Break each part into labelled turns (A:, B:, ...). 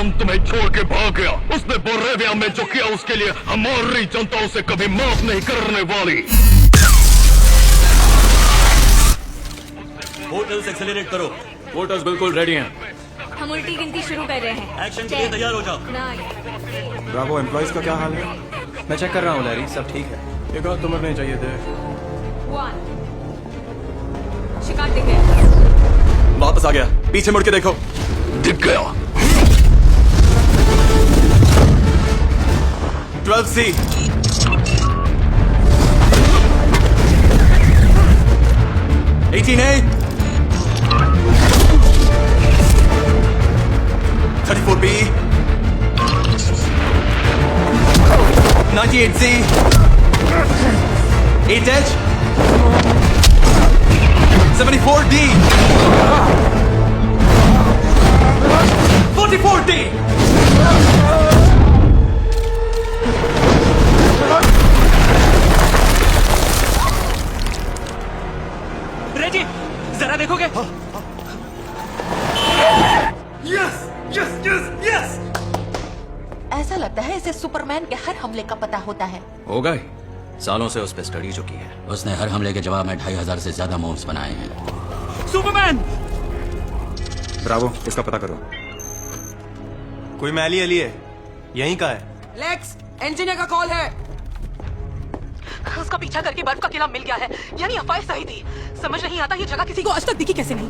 A: नाम तुम्हें छोड़ के भाग गया। उसने बोरेविया में जो किया उसके लिए हमारी जनता उसे कभी माफ नहीं करने वाली।
B: होटल्स एक्सेलरेट करो। होटल्स बिल्कुल रेडी हैं।
C: हम उल्टी गिनती शुरू कर रहे हैं।
B: एक्शन के लिए तैयार हो जाओ।
D: ब्रावो, एम्प्लॉइज का क्या हाल है?
E: मैं चेक कर रहा हूँ लैरी, सब ठीक है।
D: एक और तो मरने चाहिए थे।
C: शिकार दिख गया।
D: वापस आ गया। पीछे मुड़ के देखो।
A: दिख गया।
D: 12C 18A 34B 98Z 8H 74D 44D
B: रेजी, जरा देखोगे?
D: Yes yes yes yes.
F: ऐसा लगता है इसे सुपरमैन के हर हमले का पता होता है।
E: होगा ही, सालों से उस पर स्टडी जो की है। उसने हर हमले के जवाब में 2500 से ज्यादा मूव्स बनाए हैं।
B: सुपरमैन!
D: ब्रावो, इसका पता करो। कोई मैली अली है? यहीं का है?
G: लेक्स, इंजीनियर का कॉल है।
F: उसका पीछा करके बर्फ का किला मिल गया है। यानी अफवाह सही थी। समझ नहीं आता ये जगह किसी को
G: आज तक दिखी कैसे नहीं?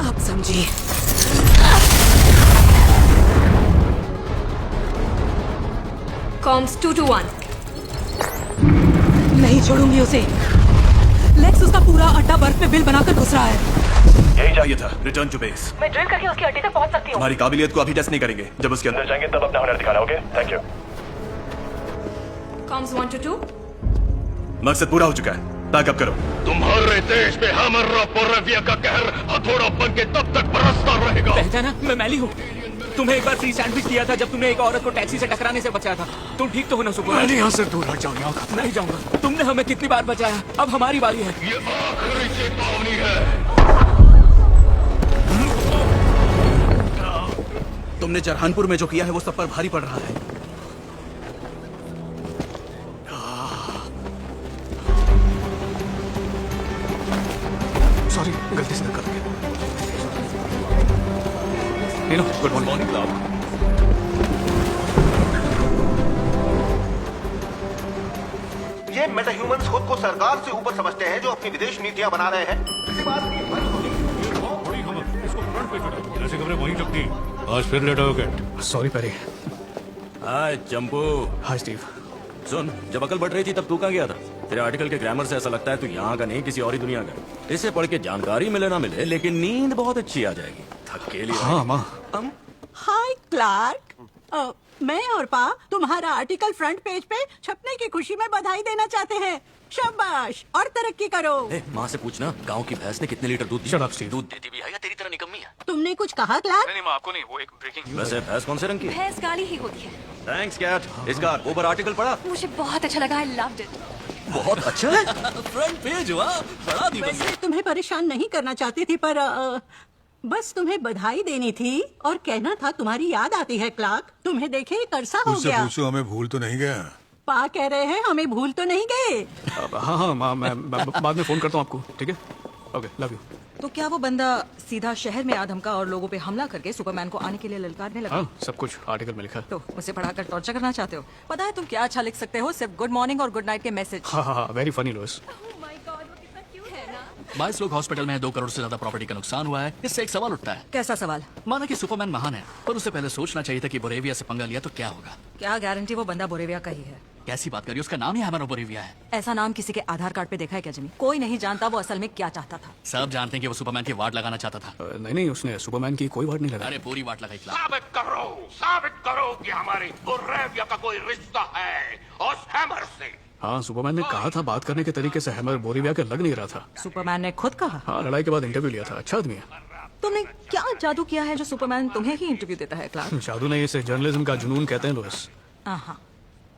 G: आप समझिए।
C: Comms 2 to 1।
G: नहीं छोड़ूंगी उसे। लेक्स उसका पूरा अड्डा बर्फ में बिल बनाकर घुस रहा है।
D: यही चाहिए था। Return to base.
F: मैं ड्रिल करके उसके अड्डे तक पहुंच सकती हूँ।
D: हमारी काबिलियत को अभी टेस्ट नहीं करेंगे। जब उसके अंदर जाएंगे तब अपना हुनर दिखाना। Okay, thank you.
C: Comms 1 to 2।
D: मकसद पूरा हो चुका है। बैकअप करो।
A: तुम्हारे देश में हमारा बोरेविया का कहर हथौड़ा बन के तब तक बरसता रहेगा।
B: पहचाना? मैं मैली हूँ। तुम्हें एक बार फ्री सैंडविच दिया था जब तुमने एक औरत को टैक्सी से टकराने से बचाया था। तुम ठीक तो हो ना सुपरमैन?
A: यहाँ से दूर हट जाओ।
B: नहीं जाऊंगा। तुमने हमें कितनी बार बचाया, अब हमारी बारी है।
A: ये आखिरी चेतावनी है।
E: तुमने जरहानपुर में जो किया है वो सब पर भारी पड़ रहा है।
D: सॉरी, गलती से कर दिया। Good morning club.
H: ये मेटाह्यूमंस खुद को सरकार से ऊपर समझते हैं जो अपनी विदेश नीतियां बना रहे हैं। किसी बात की
A: ऐसी खबरें वहीं तक थी। आज फिर लेट हो गए।
D: Sorry Perry.
B: Hi Champu.
D: Hi Steve.
B: सुन, जब अकल बढ़ रही थी तब तू कहाँ गया था? तेरे आर्टिकल के ग्रामर से ऐसा लगता है तू यहाँ का नहीं किसी और ही दुनिया का। इसे पढ़ के जानकारी मिले ना मिले लेकिन नींद बहुत अच्छी आ जाएगी। थकेली
D: हाँ माँ।
G: हाय क्लार्क। मैं और पा तुम्हारा आर्टिकल फ्रंट पेज पे छपने की खुशी में बधाई देना चाहते हैं। शाबाश, और तरक्की करो।
B: माँ से पूछना गांव की भैंस ने कितने लीटर दूध
D: Shut up, Steve.
B: दूध देती भी है या तेरी तरह निकम्मी है?
G: तुमने कुछ कहा क्लार्क?
D: नहीं माँ, आपको नहीं। वो एक ब्रेकिंग न्यूज़
B: वैसे भैंस कौन से रंग की है?
C: भैंस काली ही होती है।
B: Thanks Kat. इसका ओवर आर्टिकल पढ़ा?
C: मुझे बहुत अच्छा लगा। I loved it.
B: बहुत अच्छा है। फ्रंट पेज हुआ बड़ा दी।
G: वैसे तुम्हें परेशान नहीं करना चाहती थी पर बस तुम्हें बधाई देनी थी और कहना था तुम्हारी याद आती है क्लार्क। तुम्हें देखे एक अरसा हो
I: उससे
G: गया।
I: पूछो हमें भूल तो नहीं गया।
G: पा कह रहे हैं हमें भूल तो नहीं गए।
D: हाँ हाँ माँ, मैं बाद में फोन करता हूँ आपको। ठीक है, ओके, लव यू।
J: तो क्या वो बंदा सीधा शहर में आधमका और लोगों पे हमला करके सुपरमैन को आने के लिए ललकारने लगा?
D: हाँ, सब कुछ आर्टिकल में लिखा है।
J: तो उसे पढ़ाकर टॉर्चर करना चाहते हो? पता है तुम क्या अच्छा लिख सकते हो? सिर्फ गुड मॉर्निंग और गुड नाइट के मैसेज।
D: हाँ हाँ, वेरी फनी लोइस।
E: 22 लोग हॉस्पिटल में हैं, 2 करोड़ से ज्यादा प्रॉपर्टी का नुकसान हुआ है। इससे एक सवाल उठता है।
J: कैसा सवाल?
E: माना कि सुपरमैन महान है, पर उससे पहले सोचना चाहिए था कि बोरेविया से पंगा लिया तो क्या होगा।
J: क्या गारंटी वो बंदा बोरेविया का ही है?
E: कैसी बात करिए, उसका नाम ही हमारा बोरेविया है।
J: ऐसा नाम किसी के आधार कार्ड पे देखा है क्या जिमी? कोई नहीं जानता वो असल में क्या चाहता था।
E: सब जानते हैं कि वो सुपरमैन की वाट लगाना चाहता था।
D: नहीं, उसने सुपरमैन की कोई वाट नहीं लगाई।
E: अरे पूरी वाट लगाई।
A: साबित करो कि हमारी बोरेविया का कोई रिश्ता है उस हैमर से।
D: हाँ, सुपरमैन ने कहा था बात करने के तरीके से हैमर बोरेविया के लग नहीं रहा था।
J: सुपरमैन ने खुद कहा?
D: हाँ, लड़ाई के बाद इंटरव्यू लिया था। अच्छा आदमी है।
J: तुमने क्या जादू किया है जो सुपरमैन तुम्हें ही इंटरव्यू देता है क्लार्क?
D: जादू नहीं, इसे जर्नलिज्म का जुनून कहते हैं लोइस।
J: हाँ।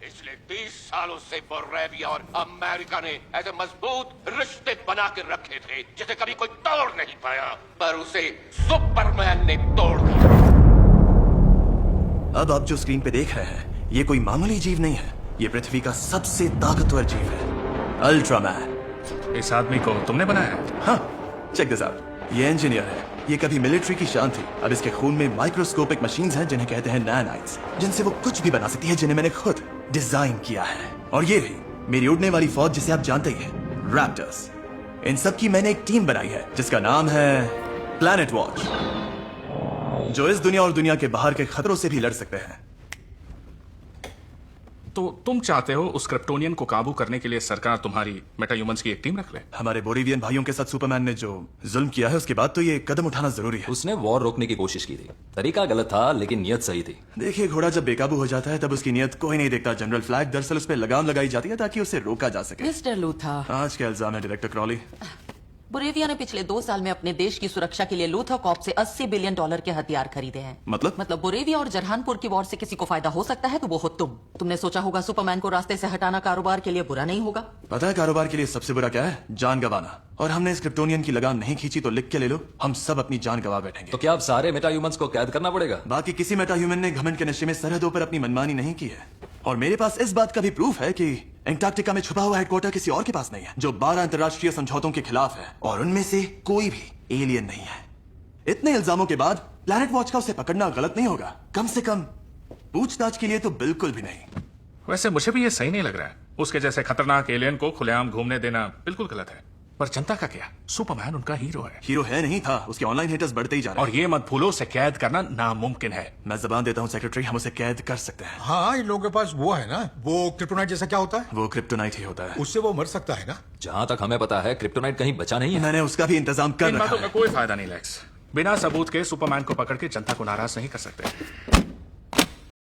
A: इसलिए 30 सालों से बोरेविया और अमेरिका ने ऐसे मजबूत रिश्ते बना के रखे थे जिसे कभी कोई तोड़ नहीं पाया, पर उसे सुपरमैन ने तोड़ दिया।
I: अब आप जो स्क्रीन पे देख रहे हैं ये कोई मामूली जीव नहीं है, ये पृथ्वी का सबसे ताकतवर जीव है, अल्ट्रामैन।
K: इस आदमी को तुमने बनाया है?
I: हाँ, चेक दिस आउट। ये इंजीनियर है, ये कभी मिलिट्री की शान थी। अब इसके खून में माइक्रोस्कोपिक मशीन्स हैं जिन्हें कहते हैं नैनाइट्स, जिनसे वो कुछ भी बना सकती है, जिन्हें मैंने खुद डिजाइन किया है। और ये रही मेरी उड़ने वाली फौज जिसे आप जानते ही हैं, रैप्टर्स। इन सब की मैंने एक टीम बनाई है जिसका नाम है प्लैनेट वॉच, जो इस दुनिया और दुनिया के बाहर के खतरों से भी लड़ सकते हैं।
K: तो तुम चाहते हो उस क्रिप्टोनियन को काबू करने के लिए सरकार तुम्हारी मेटाह्यूमंस की एक टीम रख ले?
I: हमारे बोरेवियन भाइयों के साथ सुपरमैन ने जो जुल्म किया है उसके बाद तो ये कदम उठाना जरूरी है।
E: उसने वॉर रोकने की कोशिश की थी, तरीका गलत था लेकिन नियत सही थी।
I: देखिए, घोड़ा जब बेकाबू हो जाता है तब उसकी नियत कोई नहीं देखता। जनरल फ्लैग दरअसल उस पर लगाम लगाई जाती है ताकि उसे रोका जा सके।
F: मिस्टर लूथा,
I: आज के इल्जाम है डायरेक्टर क्रॉली।
F: बोरेविया ने पिछले 2 साल में अपने देश की सुरक्षा के लिए लूथा कॉर्प से $80 बिलियन के हथियार खरीदे हैं। मतलब बोरेविया और जरहानपुर की वॉर से किसी को फायदा हो सकता है तो वो हो तुमने सोचा होगा सुपरमैन को रास्ते से हटाना कारोबार के लिए बुरा नहीं होगा।
I: पता है कारोबार के लिए सबसे बुरा क्या है? जान गंवाना। और हमने इस क्रिप्टोनियन की लगाम नहीं खींची तो लिख के ले लो, हम सब अपनी जान गंवा बैठेंगे।
E: तो क्या अब सारे मेटाह्यूमंस को कैद करना पड़ेगा?
I: बाकी किसी मेटाह्यूमन ने घमंड के नशे में सरहदों पर अपनी मनमानी नहीं की है। और मेरे पास इस बात का भी प्रूफ है कि एंटार्कटिका में छुपा हुआ हेडक्वार्टर किसी और के पास नहीं है, जो 12 अंतर्राष्ट्रीय समझौतों के खिलाफ है, और उनमें से कोई भी एलियन नहीं है। इतने इल्जामों के बाद प्लैनेट वॉच का उसे पकड़ना गलत नहीं होगा, कम से कम पूछताछ के लिए तो बिल्कुल भी नहीं।
K: वैसे मुझे भी ये सही नहीं लग रहा है। उसके जैसे खतरनाक एलियन को खुलेआम घूमने देना बिल्कुल गलत है। पर जनता का क्या? सुपरमैन उनका हीरो है।
I: हीरो है नहीं था, उसके ऑनलाइन हेटर्स बढ़ते ही जा रहे हैं।
K: और ये मत भूलो, उसे कैद करना नामुमकिन है।
I: मैं जबान देता हूँ सेक्रेटरी, हम उसे कैद कर सकते हैं।
L: हाँ, इन लोगों के पास वो है ना, वो क्रिप्टोनाइट जैसा क्या होता है?
I: वो क्रिप्टोनाइट ही होता है।
L: उससे वो मर सकता है ना?
E: जहाँ तक हमें पता है क्रिप्टोनाइट कहीं बचा नहीं है।
I: मैंने उसका भी इंतजाम कर
K: इन
I: रखा
K: बातों
I: है।
K: का कोई फायदा नहीं लेक्स। बिना सबूत के सुपरमैन को पकड़ के जनता को नाराज नहीं कर सकते।